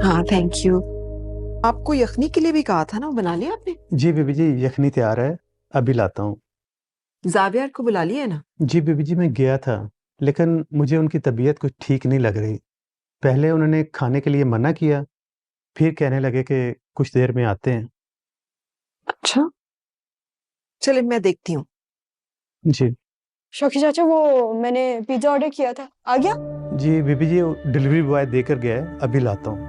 हाँ thank you. आपको यखनी के लिए भी कहा था ना, वो बना लिया आपने? जी बीबी जी, यखनी तैयार है, अभी लाता हूँ। जावियर को बुला लिया है ना? जी बीबी जी, मैं गया था, लेकिन मुझे उनकी तबीयत कुछ ठीक नहीं लग रही। पहले उन्होंने खाने के लिए मना किया, फिर कहने लगे कि कुछ देर में आते हैं। अच्छा, चलिए मैं देखती हूँ। जी। शौकी चाचा, वो मैंने पिज्जा ऑर्डर किया था, आ गया? जी बीबी जी, डिलीवरी बॉय देकर गया है, अभी लाता हूँ।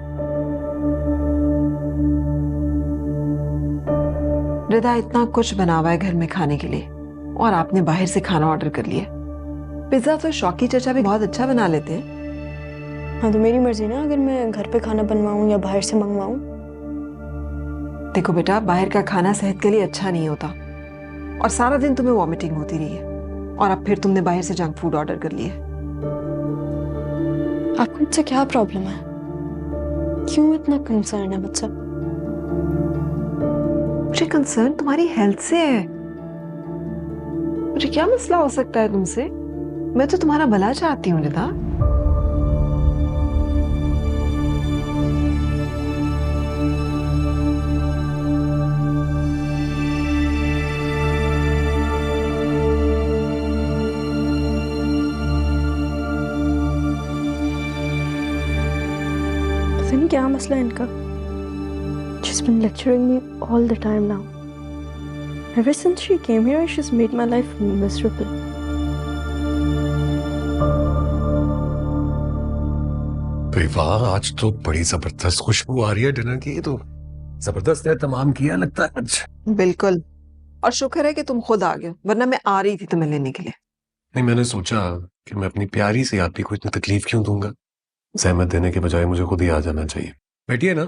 रिदा इतना कुछ बना हुआ है घर में खाने के लिए, और आपने बाहर से खाना ऑर्डर कर लिया। पिज्जा तो शौकी चाचा भी बहुत अच्छा बना लेते हैं। हाँ तो मेरी मर्जी ना, अगर मैं घर पे खाना बनवाऊं या बाहर से मंगवाऊं। देखो बेटा, बाहर का खाना सेहत के लिए अच्छा नहीं होता, और सारा दिन तुम्हें वॉमिटिंग होती रही है, और अब फिर तुमने बाहर से जंक फूड ऑर्डर कर लिया। आपको मुझसे क्या प्रॉब्लम है? क्यों इतना कंसर्न है मुझसे? मुझे कंसर्न तुम्हारी हेल्थ से है। मुझे क्या मसला हो सकता है तुमसे? मैं तो तुम्हारा भला चाहती हूँ रिदा। पता नहीं क्या मसला है इनका। She's been lecturing me all the time now. Ever since she came here, she's made my life miserable. भाई वाह, आज तो बड़ी जबरदस्त खुशबू आ रही है डिनर की। तो जबरदस्त है, तमाम किया लगता है आज। बिल्कुल, और शुक्र है कि तुम खुद आ गए, वरना मैं आ रही थी तुम्हें लेने के लिए। नहीं, मैंने सोचा कि मैं अपनी प्यारी सी आपकी को इतनी तकलीफ क्यों दूंगा। सहमत देने के बजाय मुझे खुद ही आ जाना चाहिए। बैठिए ना।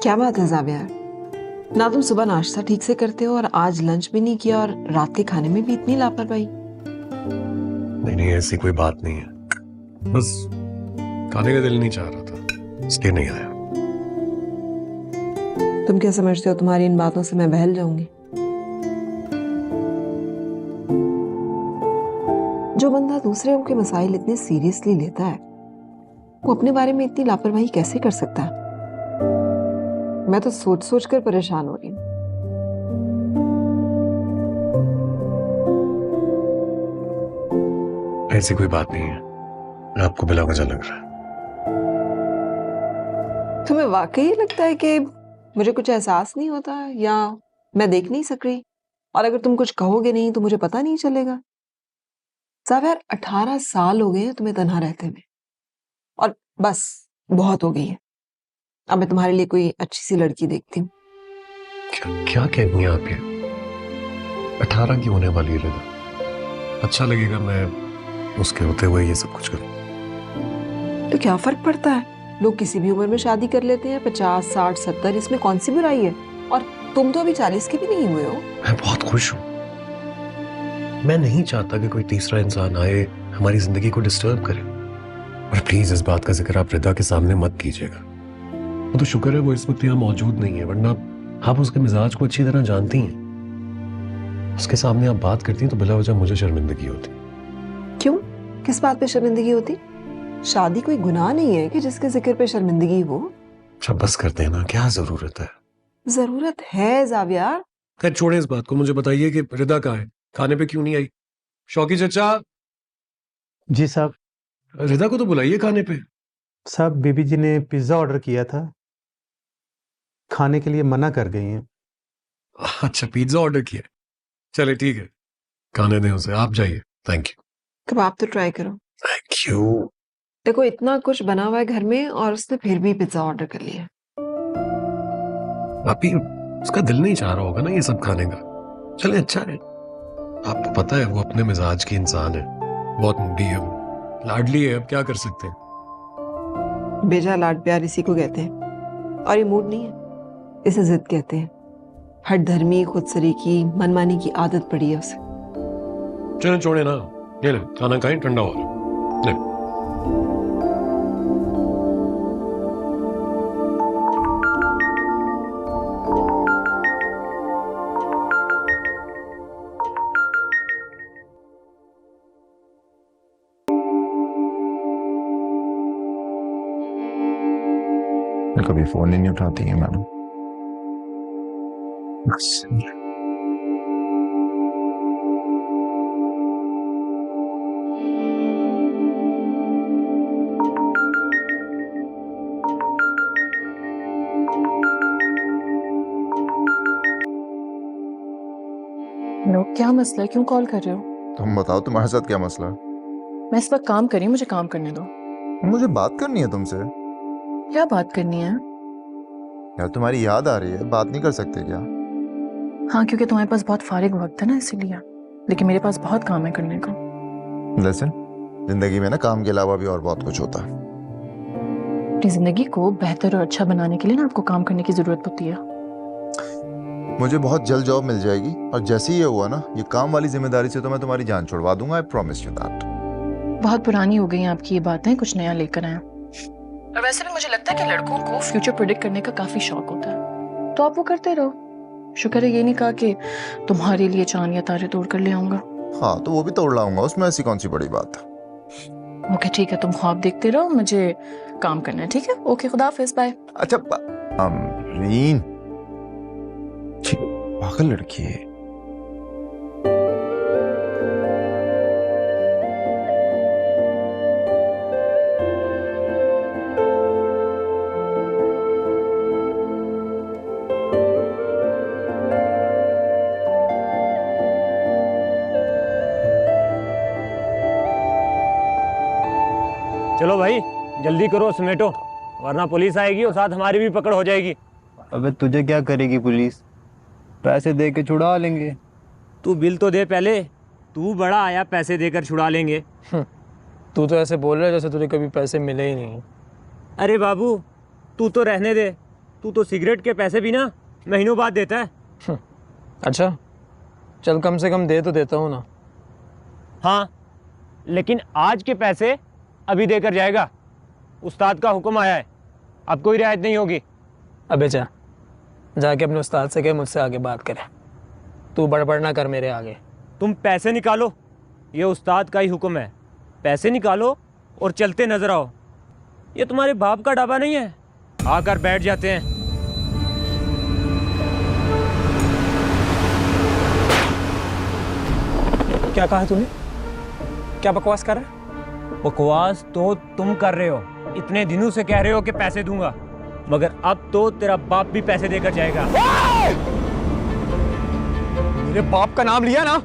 क्या बात है जाविया, ना तुम सुबह नाश्ता ठीक से करते हो और आज लंच भी नहीं किया, और रात के खाने में भी इतनी लापरवाही। नहीं नहीं, ऐसी कोई बात नहीं है, बस खाने का दिल नहीं चाह रहा था, इसलिए नहीं आया। तुम क्या समझते हो तुम्हारी इन बातों से मैं बहल जाऊंगी? जो बंदा दूसरे के मसाइल इतने सीरियसली लेता है, वो अपने बारे में इतनी लापरवाही कैसे कर सकता है? मैं तो सोच सोच कर परेशान हो रही हूँ। ऐसी कोई बात नहीं है, आपको बिला मजा लग रहा है। तुम्हें वाकई लगता है कि मुझे कुछ एहसास नहीं होता, या मैं देख नहीं सक रही, और अगर तुम कुछ कहोगे नहीं तो मुझे पता नहीं चलेगा? यार 18 साल हो गए हैं तुम्हें तन्हा रहते हुए, और बस बहुत हो गई है। अब मैं तुम्हारे लिए कोई अच्छी सी लड़की देखती हूँ। क्या कह रही हैं आप ये? 18 की होने वाली है रिदा, अच्छा लगेगा मैं उसके होते हुए ये सब कुछ करूं? तो क्या फर्क पड़ता है, लोग किसी भी उम्र में शादी कर लेते हैं, 50, 60, 70, इसमें कौन सी बुराई है? और तुम तो अभी 40 के भी नहीं हुए हो। मैं बहुत खुश हूं। मैं नहीं चाहता कि कोई तीसरा इंसान आए हमारी जिंदगी को डिस्टर्ब करे। और प्लीज इस बात का जिक्र आप रिदा के सामने मत कीजिएगा। वो तो शुक्र है वो इस वक्त यहाँ मौजूद नहीं है, वरना आप उसके मिजाज को अच्छी तरह जानती हैं। उसके सामने आप बात करती हैं तो बिला वजह मुझे शर्मिंदगी होती। क्यों, किस बात पे शर्मिंदगी होती? शादी कोई गुनाह नहीं है कि जिसके जिक्र पे शर्मिंदगी हो। अच्छा बस करते हैं ना, क्या जरूरत है? जरूरत है जावियार। खैर छोड़े इस बात को, मुझे बताइए कि रिदा कहाँ है, खाने पे क्यों नहीं आई? शौकी चचा, जी साहब। रिदा को तो बुलाइए खाने पे। साहब बीबी जी ने पिज्ज़ा ऑर्डर किया था, खाने के लिए मना कर गई हैं। अच्छा पिज्जा ऑर्डर किया, चले ठीक है, खाने दें उसे, आप जाइए। Thank you. कबाब तो ट्राई करो। Thank you. देखो इतना कुछ बना हुआ है घर में, और उसने फिर भी पिज्जा ऑर्डर कर लिया। अभी उसका दिल नहीं चाह रहा होगा ना ये सब खाने का। चले अच्छा है, आपको पता है वो अपने मिजाज की इंसान है, बहुत मूडी है वो, लाडली है, अब क्या कर सकते हैं। बेजा लाड प्यार इसी को कहते हैं, और ये मूड नहीं है, इसे जिद कहते हैं। हट धर्मी, खुदसरी की, मनमानी की आदत पड़ी है उसे। चले छोड़े ना, ये ले खाना खाएं, ठंडा हो रहा है, ले। कभी फोन ही नहीं उठाती है मैडम। नो, क्या मसला है? क्यों कॉल कर रहे हो? तुम बताओ तुम्हारे साथ क्या मसला है? मैं इस वक्त काम कर रही हूँ, मुझे काम करने दो। मुझे बात करनी है तुमसे। क्या बात करनी है? यार तुम्हारी याद आ रही है, बात नहीं कर सकते क्या? हाँ, क्योंकि तुम्हारे पास बहुत फारिग वक्त है ना, इसीलिए। लेकिन मेरे पास बहुत काम है करने को। लिसन, जिंदगी में ना काम के अलावा भी और बहुत कुछ होता है। अपनी जिंदगी को बेहतर और अच्छा बनाने के लिए ना आपको काम करने की जरूरत होती है। मुझे बहुत जल्द जॉब मिल जाएगी और जैसे ही ये हुआ ना, ये काम वाली जिम्मेदारी से तो मैं तुम्हारी जान छुड़वा दूंगा। I promise you that. बहुत पुरानी हो गई हैं आपकी ये बातें, कुछ नया लेकर आए। और वैसे भी मुझे लगता है कि लड़कों को फ्यूचर प्रेडिक्ट करने का काफी शौक होता है, तो आप वो करते रहो। शुक्र है ये नहीं कहा कि तुम्हारे लिए चांद या तारे तोड़ कर ले आऊंगा। हाँ, तो वो भी तोड़ लाऊंगा, उसमें ऐसी कौन सी बड़ी बात है। ओके ठीक है, तुम ख्वाब देखते रहो, मुझे काम करना है। ठीक है, ओके, खुदा हाफिज, बाय। अच्छा रीन, पागल लड़की है। चलो भाई जल्दी करो, समेटो, वरना पुलिस आएगी और साथ हमारी भी पकड़ हो जाएगी। अबे तुझे क्या करेगी पुलिस? पैसे दे के छुड़ा लेंगे। तू बिल तो दे पहले, तू बड़ा आया पैसे देकर छुड़ा लेंगे। तू तो ऐसे बोल रहा है जैसे तुझे कभी पैसे मिले ही नहीं। अरे बाबू तू तो रहने दे, तू तो सिगरेट के पैसे भी ना महीनों बाद देता है। अच्छा चल, कम से कम दे तो देता हूँ ना। हाँ, लेकिन आज के पैसे अभी देकर जाएगा, उस्ताद का हुक्म आया है, अब कोई रियायत नहीं होगी। अबे जा, जाके अपने उस्ताद से कह मुझसे आगे बात करे, तू बड़बड़ ना कर मेरे आगे। तुम पैसे निकालो, ये उस्ताद का ही हुक्म है। पैसे निकालो और चलते नजर आओ। ये तुम्हारे बाप का ढाबा नहीं है, आकर बैठ जाते हैं। क्या कहा तूने? क्या बकवास कर रहा है? बकवास तो तुम कर रहे हो, इतने दिनों से कह रहे हो कि पैसे दूंगा, मगर अब तो तेरा बाप भी पैसे देकर जाएगा। मेरे बाप का नाम लिया ना,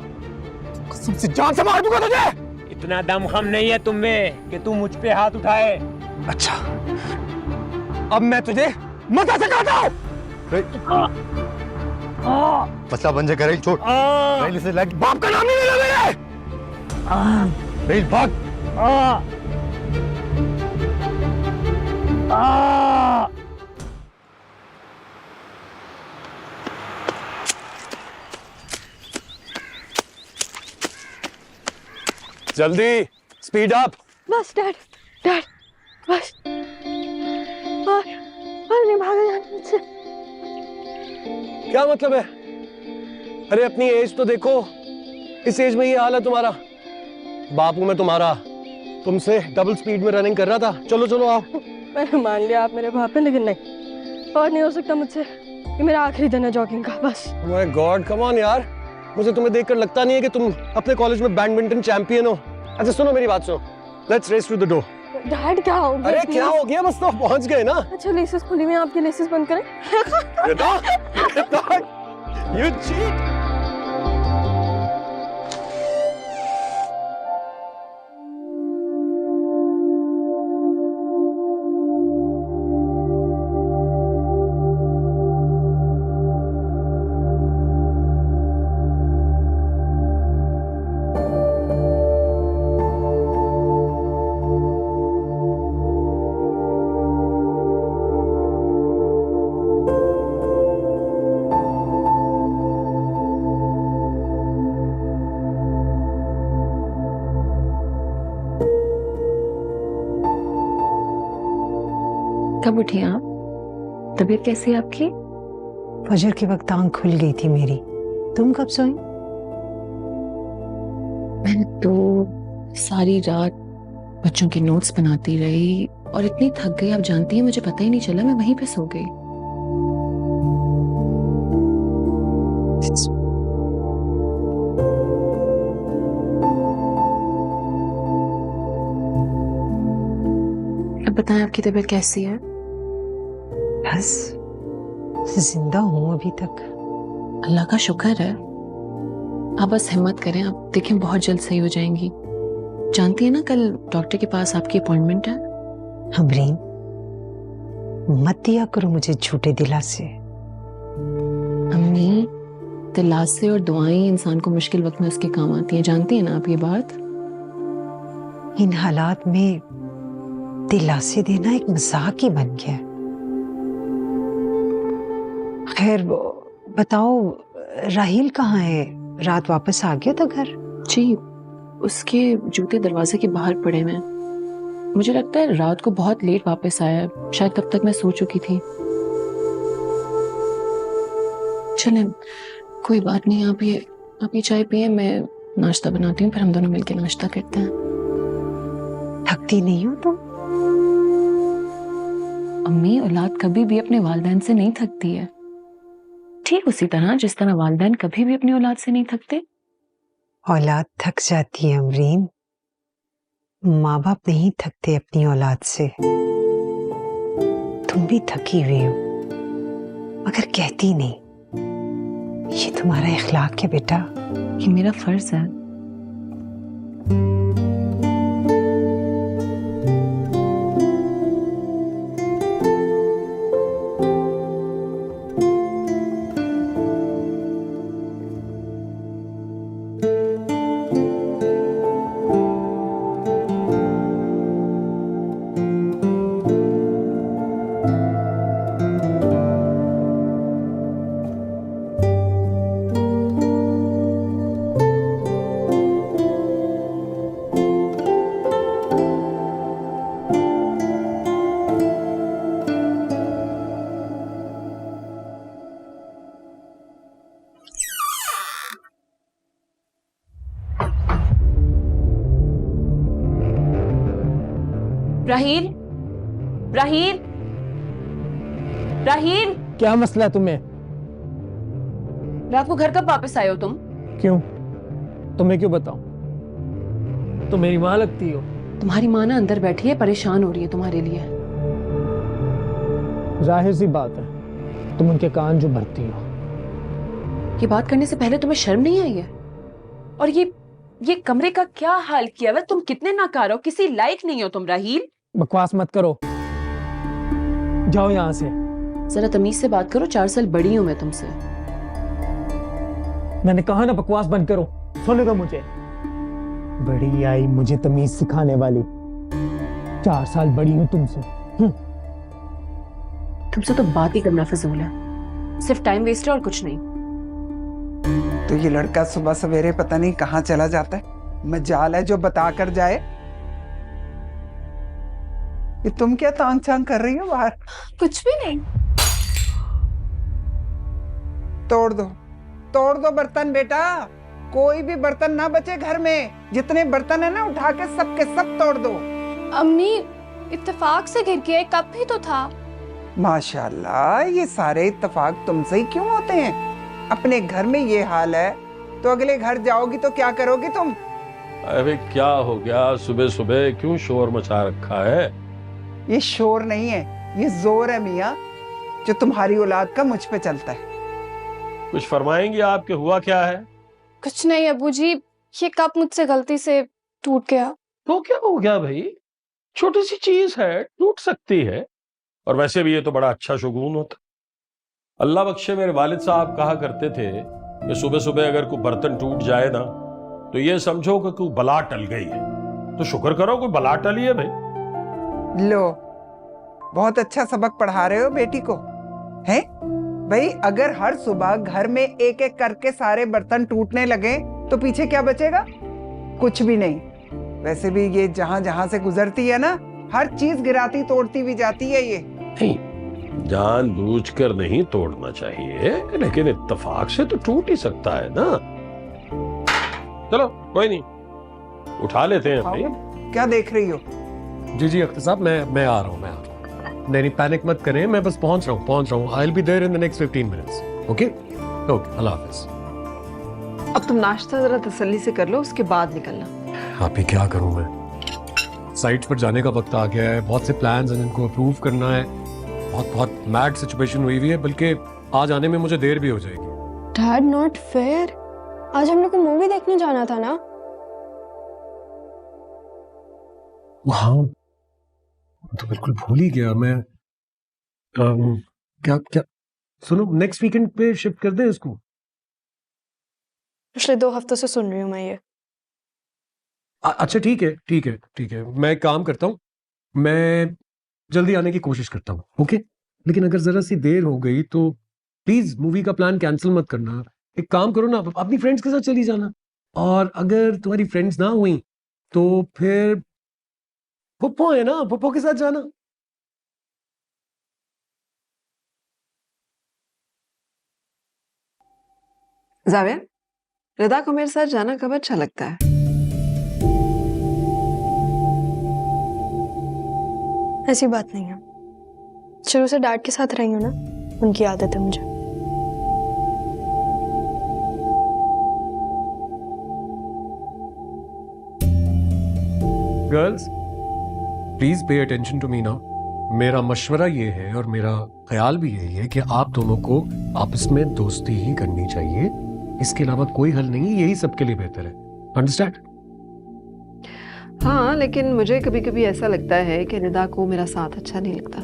कसम से जान से मार दूंगा तुझे। इतना दम हम नहीं है तुम में कि तू मुझ पे हाथ उठाए। अच्छा, अब मैं तुझे मजा सिखाता हूँ। मसला बन जाएगा, रही छोड़। रही से लग। बाप का नाम नहीं लेना मेरे। रही भाग। जल्दी, स्पीड अप। बस डैड, डैड, बस। और नहीं भागा जाना मुझसे। क्या मतलब है? अरे अपनी एज तो देखो, इस एज में ये हाल है तुम्हारा। बापू मैं तुम्हारा, तुमसे डबल स्पीड में रनिंग कर रहा था। चलो चलो आओ। मैंने मान लिया आप मेरे बाप हैं, लेकिन नहीं, और नहीं हो सकता मुझसे। ये मेरा आखिरी दिन है जॉगिंग का, बस। माय गॉड, कम ऑन यार, मुझे तुम्हें देखकर लगता नहीं है कि तुम अपने कॉलेज में बैडमिंटन चैंपियन हो। अच्छा सुनो मेरी बात सुनो, let's race to the door. Dad क्या हो गया? अरे क्या हो गया, बस तो पहुंच गए ना। अच्छा लेसेस खुली हुई हैं, आपके लेसेस बंद करें। You cheat! कब उठी आप? तबीयत कैसी है आपकी? फजर के वक्त आंख खुल गई थी मेरी। तुम कब सोई? मैंने तो सारी रात बच्चों के नोट्स बनाती रही, और इतनी थक गई, आप जानती हैं मुझे पता ही नहीं चला, मैं वहीं पे सो गई। अब बताएं आपकी तबीयत कैसी है? बस जिंदा हूं अभी तक। अल्लाह का शुक्र है। आप बस हिम्मत करें, आप देखें बहुत जल्द सही हो जाएंगी। जानती है ना कल डॉक्टर के पास आपकी अपॉइंटमेंट है। अमरीन, मत दिया करो मुझे झूठे दिलासे। अम्मी, दिलासे और दुआएं इंसान को मुश्किल वक्त में उसके काम आती हैं, जानती है ना आप ये बात। इन हालात में दिलासे देना एक मजाक ही बन गया। खैर बताओ, राहिल कहाँ है? रात वापस आ गया था घर? जी, उसके जूते दरवाजे के बाहर पड़े हुए हैं। मुझे लगता है रात को बहुत लेट वापस आया है, शायद तब तक मैं सो चुकी थी। चलें, कोई बात नहीं, आप ये चाय पिए, मैं नाश्ता बनाती हूँ, फिर हम दोनों मिलकर नाश्ता करते हैं। थकती नहीं हो तुम? अम्मी, औलाद कभी भी अपने वालिदैन से नहीं थकती है, ठीक उसी तरह जिस तरह वालिदैन कभी भी अपनी औलाद से नहीं थकते। औलाद थक जाती है अमरीन, माँ बाप नहीं थकते अपनी औलाद से। तुम भी थकी हुई हो मगर कहती नहीं। ये तुम्हारा इखलाक है बेटा। ये मेरा फर्ज है। राहील, राहील, राहील, क्या मसला है तुम्हें? रात को घर कब वापस आए हो तुम? क्यों? तुम्हें क्यों बताऊं? तुम मेरी माँ लगती हो। तुम्हारी माँ ना अंदर बैठी है, परेशान हो रही है तुम्हारे लिए। जाहिर सी बात है, तुम उनके कान जो भरती हो। ये बात करने से पहले तुम्हें शर्म नहीं आई है? और ये कमरे का क्या हाल किया हुआ? तुम कितने नाकार हो, किसी लायक नहीं हो तुम राहील। बकवास मत करो, जाओ यहाँ से। जरा तमीज से बात करो, 4 साल बड़ी हूं मैं तुमसे। मैंने कहा ना बकवास बंद करो, सुन दो मुझे। बड़ी आई मुझे तमीज सिखाने वाली। 4 साल बड़ी हूं तुमसे। तुमसे तो बात ही करना फजूल है, सिर्फ टाइम वेस्ट है और कुछ नहीं। तो ये लड़का सुबह सवेरे पता नहीं कहाँ चला जाता है। मजाल है जो बता कर जाए। ये तुम क्या तांग छांग कर रही हो बाहर? कुछ भी नहीं। तोड़ दो बर्तन बेटा। कोई भी बर्तन ना बचे घर में। जितने बर्तन है ना उठा के सबके सब तोड़ दो। अम्मी, इत्तेफाक से गिर गया, कप ही तो था। माशाल्लाह, ये सारे इत्तेफाक तुमसे ही क्यों होते हैं? अपने घर में ये हाल है तो अगले घर जाओगी तो क्या करोगी तुम? अरे क्या हो गया, सुबह सुबह क्यों शोर मचा रखा है? ये शोर नहीं है, ये जोर है मियाँ, जो तुम्हारी औलाद का मुझ पे चलता है। कुछ फरमाएंगे आपके, हुआ क्या है? कुछ नहीं अबू जी, ये कप मुझसे गलती से टूट गया। तो क्या हो गया भाई? छोटी सी चीज है, टूट सकती है। और वैसे भी ये तो बड़ा अच्छा शुगून होता। अल्लाह बख्शे, मेरे वालिद साहब कहा करते थे कि सुबह सुबह अगर कोई बर्तन टूट जाए ना तो ये समझो कि कोई बला टल गई है। तो शुक्र करो कोई बला टली है भाई। लो, बहुत अच्छा सबक पढ़ा रहे हो बेटी को, हैं? भाई अगर हर सुबह घर में एक एक करके सारे बर्तन टूटने लगे तो पीछे क्या बचेगा? कुछ भी नहीं। वैसे भी ये जहां जहां से गुजरती है ना, हर चीज गिराती तोड़ती भी जाती है। ये नहीं, जानबूझकर नहीं तोड़ना चाहिए, लेकिन इत्तेफाक से तो टूट ही सकता है ना। चलो कोई नहीं, उठा लेते हैं भाई। क्या देख रही हो? जी अख्तर साहब, मैं आ रहा हूँ, नहीं पैनिक मत करें, मैं बस पहुंच रहा हूँ। I will be there in the next 15 minutes. Okay अल्लाह हाफिज। अब तुम नाश्ता जरा तसल्ली से कर लो, उसके बाद निकलना। आप ही क्या करूं मैं, साइट पर जाने का वक्त आ गया है, बहुत से प्लान्स हैं जिनको अप्रूव करना है, बहुत मैड सिचुएशन हुई है, बल्कि आज आने में मुझे देर भी हो जाएगी। डैड नॉट फेयर, आज हम लोग को मूवी देखने जाना था ना। हाँ तो बिल्कुल भूल ही गया मैं। क्या सुनो, नेक्स्ट वीकेंड पे शिफ्ट कर दें इसको। पिछले 2 हफ्तों से सुन रही हूँ मैं ये। अच्छा ठीक है, मैं एक काम करता हूँ, मैं जल्दी आने की कोशिश करता हूँ। ओके, लेकिन अगर जरा सी देर हो गई तो प्लीज मूवी का प्लान कैंसिल मत करना। एक काम करो ना, अपनी फ्रेंड्स के साथ चली जाना, और अगर तुम्हारी फ्रेंड्स ना हुई तो फिर पुप्पो है ना, पुप्पो के साथ जाना। जावेद, रिदा को मेरे साथ जाना कब अच्छा लगता है? ऐसी बात नहीं है, शुरू से डैड के साथ रही हूँ ना, उनकी आदत है मुझे। Girls please pay attention to me now. मेरा मशवरा ये है और मेरा ख्याल भी यही है कि आप दोनों को आपस में दोस्ती ही करनी चाहिए, इसके अलावा कोई हल नहीं, यही सबके लिए बेहतर है। अंडरस्टैंड? हाँ, लेकिन मुझे कभी कभी ऐसा लगता है कि रिदा को मेरा साथ अच्छा नहीं लगता,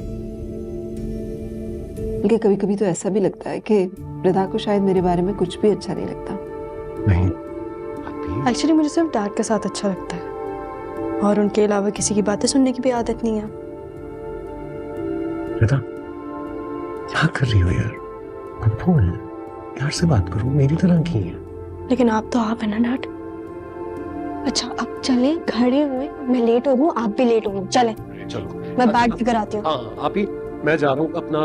बल्कि कभी कभी तो ऐसा भी लगता है कि रिदा को शायद मेरे बारे में कुछ भी अच्छा नहीं लगता। नहीं, एक्चुअली मुझे सिर्फ डैड के साथ अच्छा लगता है, और उनके अलावा किसी की बातें सुनने की भी आदत नहीं है। रिदा क्या कर रही हो यार? पुप्पो है, यार से बात करो, मेरी तरह की है। लेकिन आप तो आप है ना डैड। अच्छा अब चले, खड़े हुए, मैं लेट हो गई, आप भी लेट हो गए, चले। चलो मैं बैग लेकर आती हूँ। हाँ आप ही, मैं जा रहा हूँ अपना।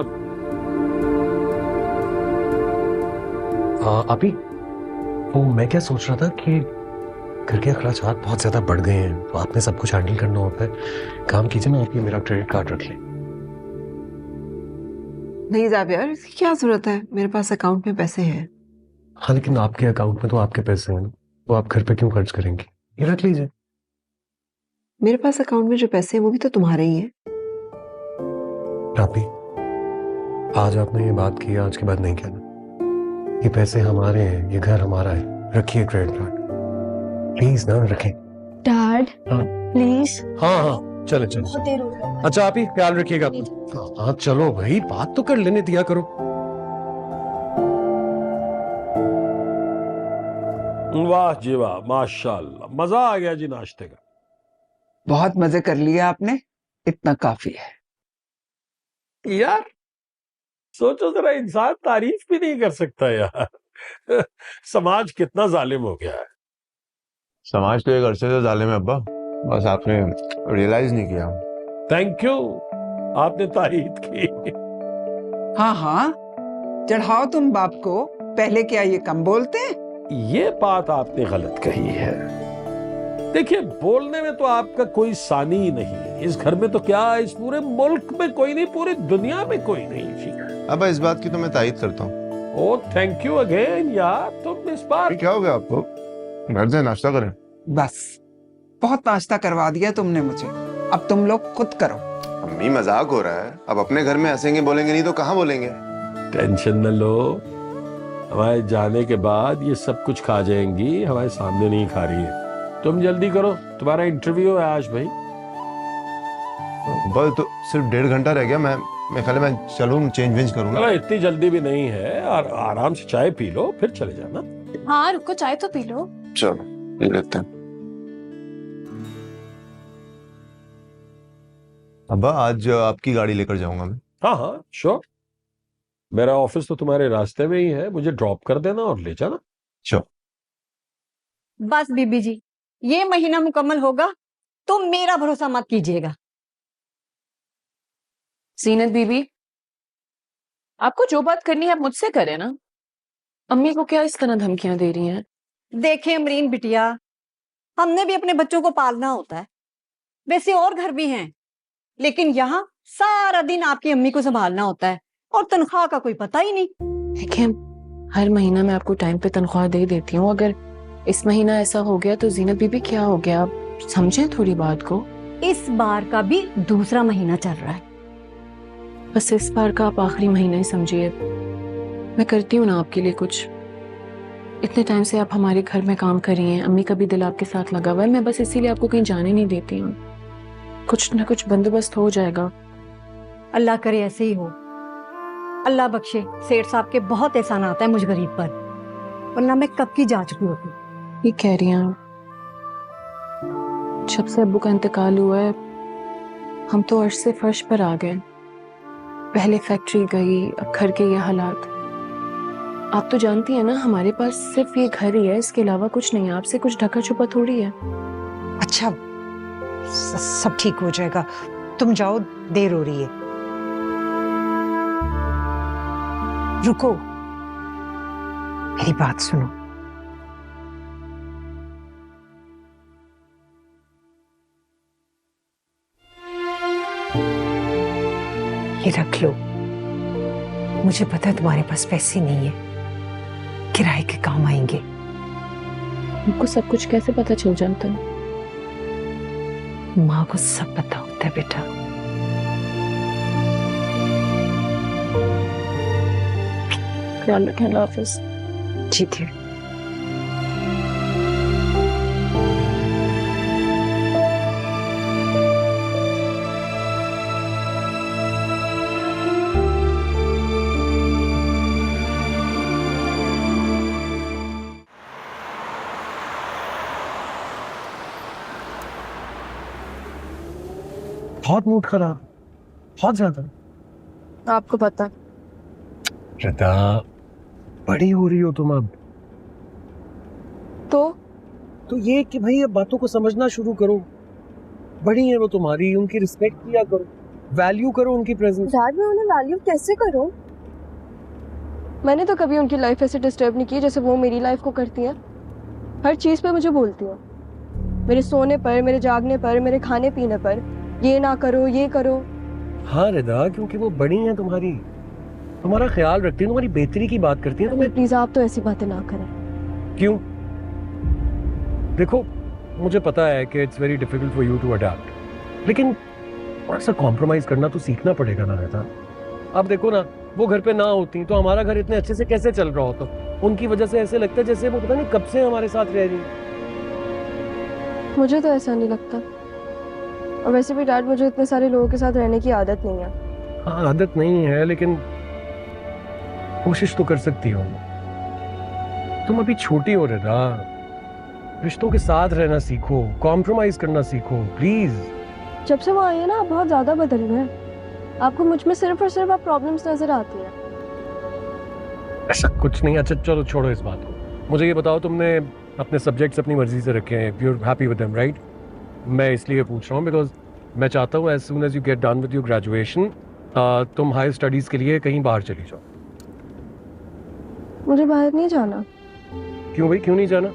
आप ही, वो मैं क्या सोच रहा था कि घर के अखराजात बहुत ज्यादा बढ़ गए हैं, तो आपने सब कुछ हैंडल करना होता है। काम कीजिए ना, आप ही मेरा क्रेडिट कार्ड रख लें। नहीं जावेद, इसकी क्या जरूरत है, मेरे पास अकाउंट में पैसे हैं। हाँ लेकिन आपके अकाउंट में तो आपके पैसे हैं ना, तो आप घर पे क्यों खर्च करेंगे? ये रख लीजिए। मेरे पास अकाउंट में जो पैसे हैं वो भी तो तुम्हारे ही हैं। आप ही, आज आपने ये बात की, आज के बाद नहीं कहना। ये पैसे हमारे हैं, ये घर हमारा है, रखिए क्रेडिट कार्ड प्लीज ना, रखें। डैड हाँ प्लीज। हाँ चले। बहुत देर हो गई। अच्छा आप ही ख्याल रखिएगा। हाँ चलो भाई, बात तो कर लेने दिया करो। वाह जी वाह, माशाल्लाह, मजा आ गया जी नाश्ते का। बहुत मजे कर लिए आपने, इतना काफी है। यार सोचो जरा, इंसान तारीफ भी नहीं कर सकता यार। समाज कितना जालिम हो गया है। समाज तो एक अरसे से जालिम है अब्बा, बस आपने रियलाइज नहीं किया। थैंक यू, आपने तारीफ की। हाँ हाँ, चढ़ाओ तुम बाप को, पहले क्या ये कम बोलते हैं? ये बात आपने गलत कही है। देखिए, बोलने में तो आपका कोई सानी ही नहीं है। इस घर में तो क्या, इस पूरे मुल्क में कोई नहीं, पूरी दुनिया में कोई नहीं जी। अब्बा इस बात की तो मैं तायद करता हूँ। ओ थैंक यू अगेन यार, तुम इस बार। क्या हो गया आपको? घर से नाश्ता करें। बस बहुत नाश्ता करवा दिया तुमने मुझे, अब तुम लोग खुद करो। अम्मी मजाक हो रहा है, अब अपने घर में हंसेंगे बोलेंगे नहीं तो कहाँ बोलेंगे? टेंशन न लो, हमारे जाने के बाद ये सब कुछ खा जाएंगी, हमारे सामने नहीं खा रही है। तुम जल्दी करो, तुम्हारा इंटरव्यू है आज भाई। बस तो सिर्फ 1.5 घंटा रह गया, मैं खाली मैं चलूँ, चेंज वेंज करूँगा। इतनी जल्दी भी नहीं है, और आराम से चाय पी लो फिर चले जाना। हाँ रुको, चाय तो पी लो। चलो पी लेते हैं। अब्बा आज आपकी गाड़ी लेकर जाऊंगा मैं। हाँ हाँ श्योर, मेरा ऑफिस तो तुम्हारे रास्ते में ही है, मुझे ड्रॉप कर देना और ले जाना। श्योर। बस बीबी जी, ये महीना मुकम्मल होगा तो मेरा भरोसा मत कीजिएगा। जीनत बीबी, आपको जो बात करनी है आप मुझसे करें ना, अम्मी को क्या इस तरह धमकियां दे रही हैं? देखें अमरीन बिटिया, हमने भी अपने बच्चों को पालना होता है, वैसे और घर भी हैं लेकिन यहाँ सारा दिन आपकी अम्मी को संभालना होता है और तनख्वाह का कोई पता ही नहीं। देखिए, हर महीना मैं आपको टाइम पे तनख्वाह दे देती हूँ। अगर इस महीना ऐसा हो गया तो जीनत बीबी क्या हो गया, आप समझे थोड़ी बात को। इस बार का भी दूसरा महीना चल रहा है। बस इस बार का आप आखिरी महीना ही समझिए। मैं करती हूँ ना आपके लिए कुछ। इतने टाइम से आप हमारे घर में काम कर रही हैं, अम्मी का भी दिल आपके साथ लगा हुआ है। मैं बस इसीलिए आपको कहीं जाने नहीं देती हूँ। कुछ ना कुछ बंदोबस्त हो जाएगा। अल्लाह करे ऐसे ही हो। अल्लाह बख्शे, सेठ साहब के बहुत एहसान आता है मुझ गरीब पर, वरना मैं कब की जा चुकी होती। ये कह रही हैं, जब से अब्बू का इंतकाल हुआ है हम तो अर्श से फर्श पर आ गए। पहले फैक्ट्री गई, अब घर के ये हालात। आप तो जानती हैं ना, हमारे पास सिर्फ ये घर ही है, इसके अलावा कुछ नहीं है। आपसे कुछ ढका छुपा थोड़ी है। अच्छा, सब ठीक हो जाएगा, तुम जाओ, देर हो रही है। रुको, मेरी बात सुनो। ये रख लो। मुझे पता है तुम्हारे पास पैसे नहीं है, किराए के काम आएंगे। आपको सब कुछ कैसे पता चल जाता है? माँ को सब पता होता है बेटा। ख्याल रखें, अल्लाह हाफिज। जी थी। बहुत मूड खराब, बहुत ज्यादा। आपको पता। श्रद्धा, बड़ी हो रही हो तुम अब। तो ये कि भाई अब बातों को समझना शुरू करो। बड़ी है वो तुम्हारी, उनकी रिस्पेक्ट किया करो, वैल्यू करो उनकी प्रेजेंस। डैड, मैं उन्हें वैल्यू कैसे करूं? मैंने तो कभी उनकी लाइफ ऐसे डिस्टर्ब नहीं की जैसे वो मेरी लाइफ को करती हैं। हर चीज पे मुझे बोलती हैं, मेरे सोने पर, मेरे जागने पर, मेरे खाने पीने पर, ये ना करो, ये करो। हाँ रिदा, क्योंकि वो बड़ी हैं तुम्हारी, तुम्हारा ख्याल रखती है, तुम्हारी बेहतरी की बात करती है। प्लीज आप तो ऐसी बातें ना करें। क्यों? देखो, मुझे पता है कि it's very difficult for you to adapt, लेकिन थोड़ा सा कॉम्प्रोमाइज करना तो सीखना पड़ेगा ना रिदा। अब देखो ना, वो घर पे ना होती तो हमारा घर इतने अच्छे से कैसे चल रहा होता। उनकी वजह से ऐसे लगता है जैसे वो पता नहीं कब से हमारे साथ रह रही है। मुझे तो ऐसा नहीं लगता। और वैसे भी डैड, मुझे इतने सारे लोगों के साथ रहने की आदत नहीं है। हाँ, आदत नहीं है, लेकिन कोशिश तो कर सकती हो। तुम अभी छोटी हो रिदा, रिश्तों के साथ रहना सीखो, कॉम्प्रोमाइज करना सीखो प्लीज। जब से वो आई है ना, आप बहुत ज्यादा बदल गए हैं। आपको मुझ में सिर्फ और सिर्फ आप प्रॉब्लम्स नजर आती हैं। ऐसा कुछ नहीं। अच्छा चलो छोड़ो इस बात को। मुझे ये बताओ, तुमने अपने सब्जेक्ट्स अपनी मर्जी से रखे हैं, you are happy with them right? मैं इसलिए पूछ रहा हूँ बिकॉज मैं चाहता हूँ as soon as you get done with your graduation तुम हायर स्टडीज के लिए कहीं बाहर चली जाओ। मुझे बाहर नहीं जाना। क्यों भाई, क्यों नहीं जाना?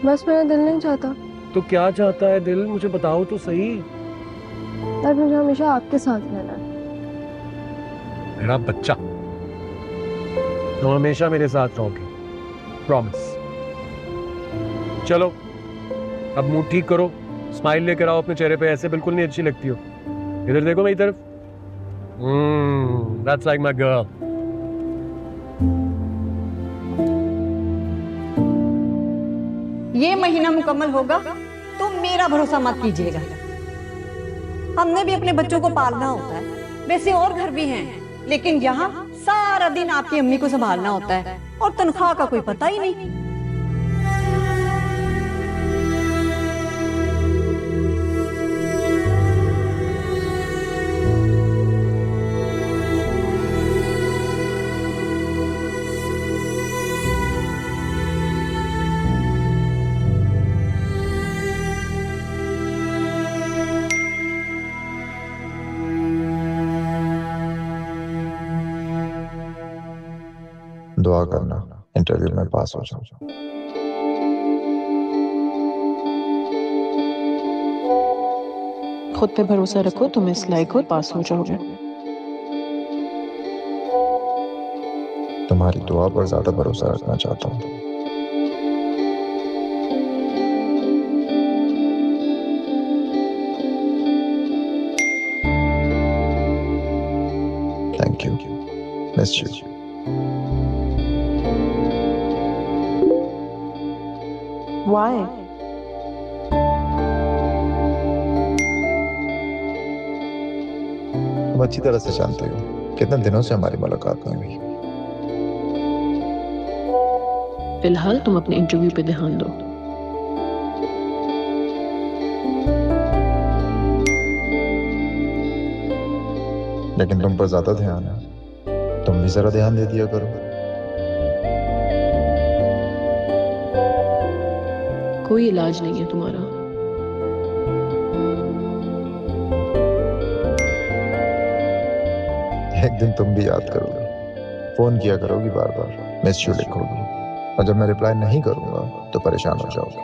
बस मेरा दिल नहीं चाहता। तो क्या चाहता है दिल, मुझे बताओ तो सही। यार, मुझे हमेशा आपके साथ रहना है। मेरा बच्चा, तुम हमेशा मेरे साथ रहोगी, प्रॉमिस। चलो अब मूड ठीक करो, स्माइल लेकर आओ अपने चेहरे पे, ऐसे बिल्कुल नहीं अच्छी लगती हो। इधर देखो मेरी तरफ। That's like my girl. ये महीना मुकम्मल होगा तो मेरा भरोसा मत कीजिएगा। हमने भी अपने बच्चों को पालना होता है। वैसे और घर भी हैं, लेकिन यहाँ सारा दिन आपकी अम्मी को संभालना होता है और तनख्वाह का कोई पता ही नहीं। दुआ करना इंटरव्यू में पास हो जाऊं। खुद पे भरोसा रखो, तुम इस लायक हो, पास हो जाओगे। तुम्हारी दुआ पर ज्यादा भरोसा रखना चाहता हूँ। Thank you. Miss you. Why? तुम अच्छी तरह से जानते हो कितने दिनों से हमारी मुलाकात नहीं हुई। फिलहाल तुम अपने इंटरव्यू पे ध्यान दो। लेकिन तुम पर ज्यादा ध्यान है, तुम भी जरा ध्यान दे दिया करो। कोई इलाज नहीं है तुम्हारा। एक दिन तुम भी याद करोगे, फोन किया करोगी बार बार, मिस यू लिखोगी, और जब मैं रिप्लाई नहीं करूंगा तो परेशान हो जाओगे।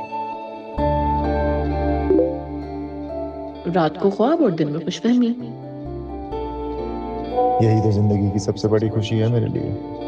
रात को ख्वाब और दिन में खुशफहमी। यही तो जिंदगी की सबसे बड़ी खुशी है मेरे लिए।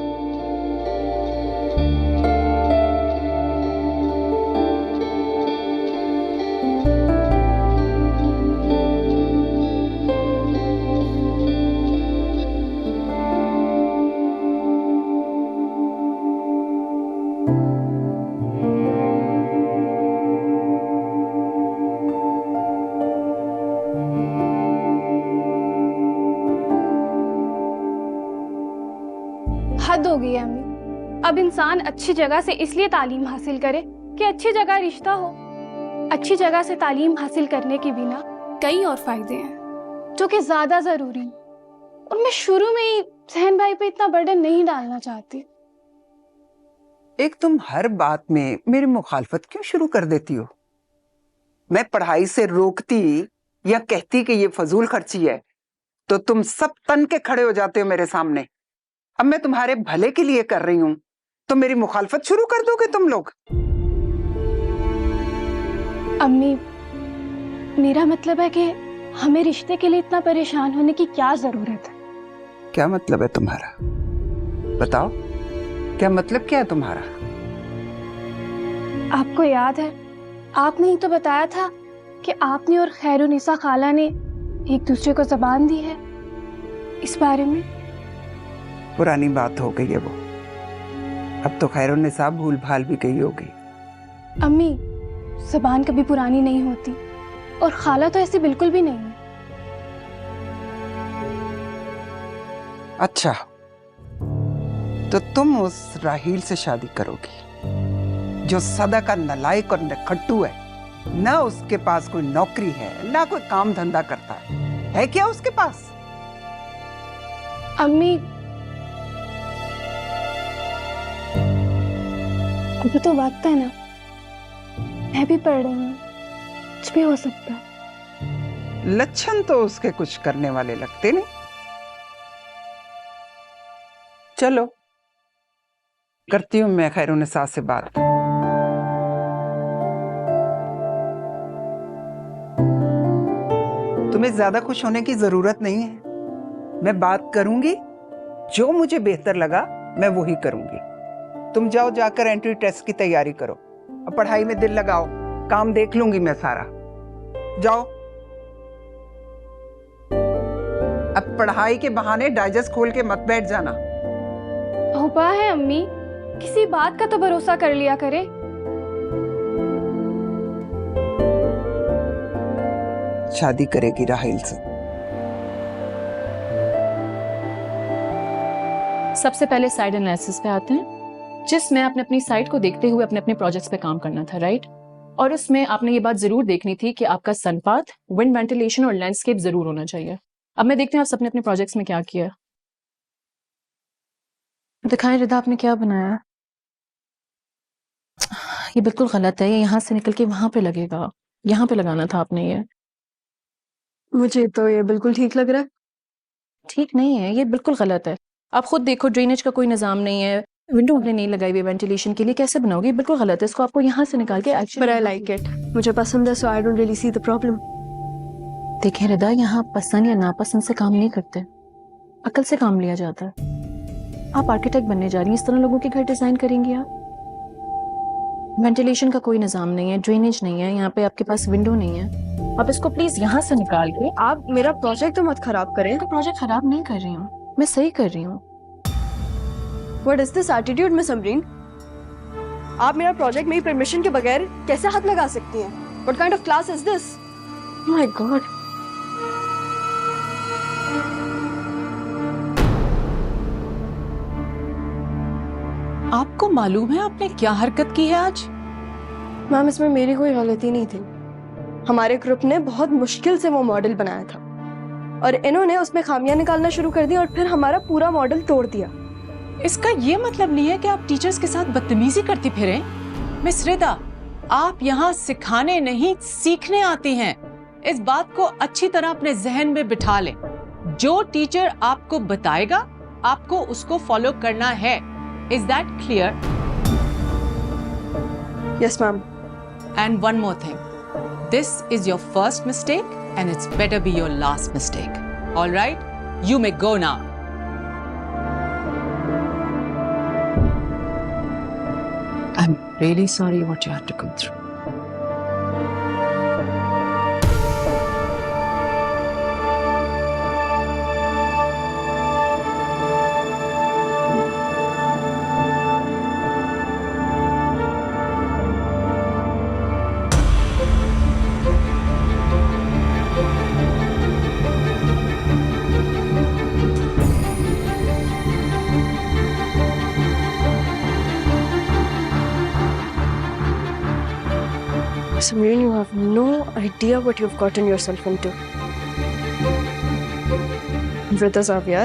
हद हो गई है अम्मी। अब इंसान अच्छी जगह से इसलिए तालीम हासिल करे कि अच्छी जगह रिश्ता हो। अच्छी जगह से तालीम हासिल करने के बिना कई और फायदे हैं जो कि ज्यादा जरूरी हैं, और मैं शुरू में ही सहन भाई पे इतना बर्डन नहीं डालना चाहती। एक तुम हर बात में मेरी मुखालफत क्यों शुरू कर देती हो? मैं पढ़ाई से रोकती या कहती कि ये फजूल खर्ची है तो तुम सब तन के खड़े हो जाते हो मेरे सामने। अब मैं तुम्हारे भले के लिए कर रही हूं तो मेरी मुखालफत शुरू कर दोगे तुम लोग? अम्मी, मेरा मतलब है कि हमें रिश्ते के लिए इतना परेशान होने की क्या जरूरत है? क्या मतलब है तुम्हारा? बताओ, क्या मतलब क्या है तुम्हारा? आपको याद है, आपने ही तो बताया था कि आपने और खैरुनिसा खाला ने एक दूसरे को ज़बान दी है। इस बारे में पुरानी बात हो गई है वो। अब तो खैरुनिसा भूल भाल भी गई होगी। अम्मी, ज़बान कभी पुरानी नहीं होती, और खाला तो ऐसी बिल्कुल भी नहीं है। अच्छा, तो तुम उस राहील से शादी करोगी जो सदा का नालायक और नखट्टू है। ना उसके पास कोई नौकरी है, ना कोई काम धंधा करता है क्या उसके पास? अम्मी, अभी तो वक्त है ना, मैं भी पढ़ रही हूँ, कुछ भी हो सकता है। लक्षण तो उसके कुछ करने वाले लगते नहीं। चलो, करती हूँ मैं खैरुनिसा से बात। तुम्हें ज्यादा खुश होने की जरूरत नहीं है। मैं बात करूंगी, जो मुझे बेहतर लगा मैं वही करूंगी। तुम जाओ, जाकर एंट्री टेस्ट की तैयारी करो, अब पढ़ाई में दिल लगाओ, काम देख लूंगी मैं सारा। जाओ। अब पढ़ाई के बहाने डाइजेस्ट खोल के मत बैठ जाना। तौबा है अम्मी, किसी बात का तो भरोसा कर लिया करे। शादी करेगी राहिल से। सबसे पहले साइड एनालिसिस पे आते हैं, जिसमें आपने अपनी साइट को देखते हुए अपने अपने प्रोजेक्ट्स पे काम करना था, राइट? और उसमें आपने ये बात जरूर देखनी थी कि आपका सनपाथ, विंड वेंटिलेशन और लैंडस्केप जरूर होना चाहिए। अब मैं देखते हैं आप अपने अपने प्रोजेक्ट्स में क्या किया। दिखाएं रिदा, आपने क्या बनाया? ये बिल्कुल गलत है, ये यहाँ से निकल के वहां पे लगेगा, यहाँ पे लगाना था आपने। ये मुझे तो ये बिल्कुल ठीक लग रहा है। ठीक नहीं है, ये बिल्कुल गलत है। आप खुद देखो, ड्रेनेज का कोई निजाम नहीं है, विंडो आपने नहीं लगाई हुई वेंटिलेशन के लिए, कैसे बनाओगे? बिल्कुल गलत है, इसको आपको यहाँ से निकाल के But I like it. मुझे पसंद है, so I don't really see the problem. देखें रिदा, यहाँ पसंद या नापसंद से काम नहीं करते, अकल से काम लिया जाता है। आप आर्किटेक्ट बनने जा रही हैं, इस तरह लोगों के घर डिजाइन करेंगी आप? वेंटिलेशन का कोई निजाम नहीं है, ड्रेनेज नहीं है, यहाँ पे आपके पास विंडो नहीं है। आप इसको प्लीज यहाँ से निकाल के। आप मेरा प्रोजेक्ट तो मत खराब करें। तो प्रोजेक्ट खराब नहीं कर रही हूँ, मैं सही कर रही हूँ। What is this attitude, miss Amreen? आप मेरा प्रोजेक्ट मेरी परमिशन के बगैर कैसे हाथ लगा सकती हैं? What kind of class is this? Oh my God. आपको मालूम है आपने क्या हरकत की है आज? मैम, इसमें मेरी कोई गलती नहीं थी। हमारे ग्रुप ने बहुत मुश्किल से वो मॉडल बनाया था और इन्होंने उसमें खामियां निकालना शुरू कर दी और फिर हमारा पूरा मॉडल तोड़ दिया। इसका ये मतलब नहीं है कि आप टीचर्स के साथ बदतमीजी करती फिरें। मिस रिदा, आप यहाँ सिखाने नहीं सीखने आती हैं। इस बात को अच्छी तरह अपने जहन में बिठा लें। जो टीचर आपको बताएगा आपको उसको फॉलो करना है। Is that clear? Yes, ma'am. And one more thing. This is your first mistake and it's better be your last mistake. All right? You may go now. I'm really sorry what you had to go through. Samreen, you have no idea what you've gotten yourself into. Vrita Xavier,